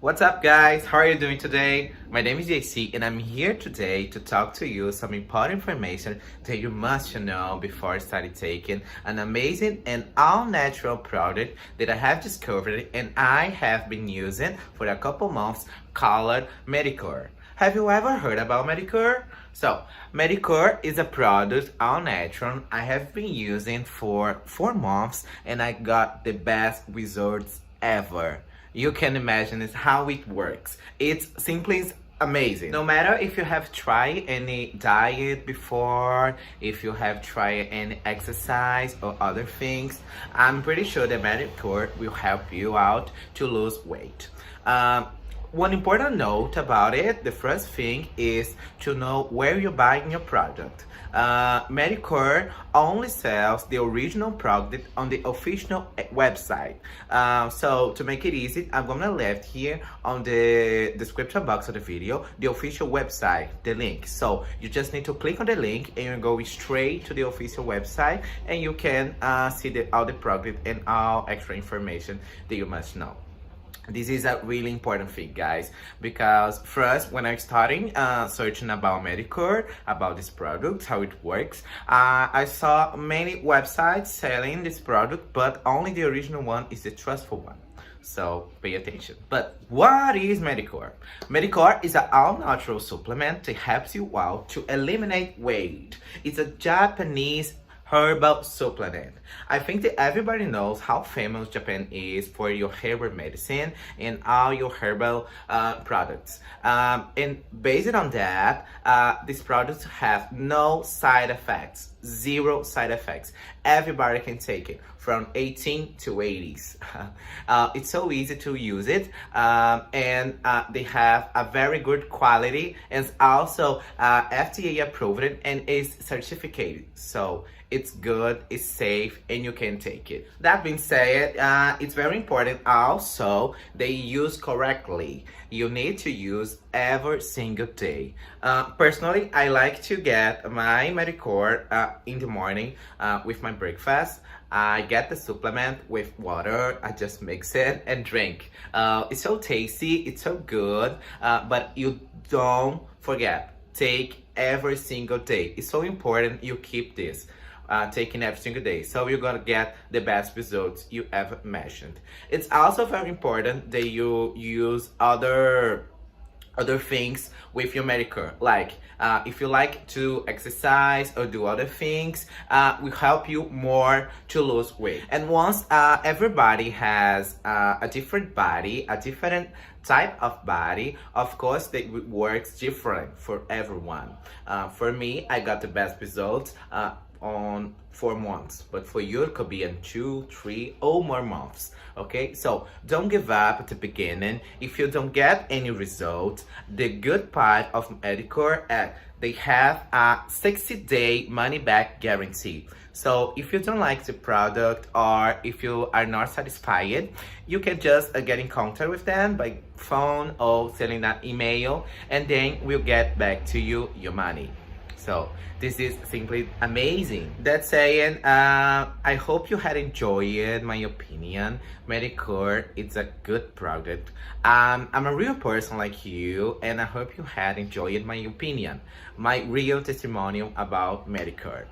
What's up guys? How are you doing today? My name is JC and I'm here today to talk to you some important information that you must know before starting taking an amazing and all-natural product that I have discovered and I have been using for a couple months called Meticore. Have you ever heard about Meticore? So, Meticore is a product all natural I have been using for 4 months and I got the best results ever. You can imagine is how it works. It's simply amazing. No matter if you have tried any diet before, if you have tried any exercise or other things, I'm pretty sure that Meticore will help you out to lose weight. One important note about it, the first thing is to know where you're buying your product. Meticore only sells the original product on the official website. So to make it easy, I'm gonna leave here on the description box of the video the official website, the link. So you just need to click on the link and you go straight to the official website and you can see all the product and all extra information that you must know. This is a really important thing, guys, because first, when I'm starting searching about Meticore, about this product, how it works, I saw many websites selling this product, but only the original one is the trustful one. So pay attention. But what is Meticore? Meticore is an all-natural supplement that helps you out to eliminate weight. It's a Japanese herbal supplement. I think that everybody knows how famous Japan is for your herbal medicine and all your herbal products. And based on that, these products have no side effects, 0 side effects. Everybody can take it from 18 to 80s. It's so easy to use it, and they have a very good quality and also FDA approved and is certificated. So it's good, it's safe, and you can take it. That being said, it's very important also they use correctly. You need to use every single day. Personally, I like to get my Meticore in the morning with my breakfast. I get the supplement with water, I just mix it and drink. It's so tasty, it's so good, but you don't forget, take every single day. It's so important you keep this. Taking every single day, so you're gonna get the best results you ever imagined. It's also very important that you use other things with your Meticore, like if you like to exercise or do other things, will help you more to lose weight. And once everybody has a different body, a different type of body, of course it works different for everyone. For me, I got the best results on 4 months, but for you it could be in 2, 3 or more months. Okay, so don't give up at the beginning. If you don't get any results, the good part of Meticore, they have a 60-day money-back guarantee. So if you don't like the product or if you are not satisfied, you can just get in contact with them by phone or sending an email, and then we'll get back to you your money. So this is simply amazing. That saying, I hope you had enjoyed my opinion. Meticore, it's a good product. I'm a real person like you, and I hope you had enjoyed my opinion, my real testimonial about Meticore.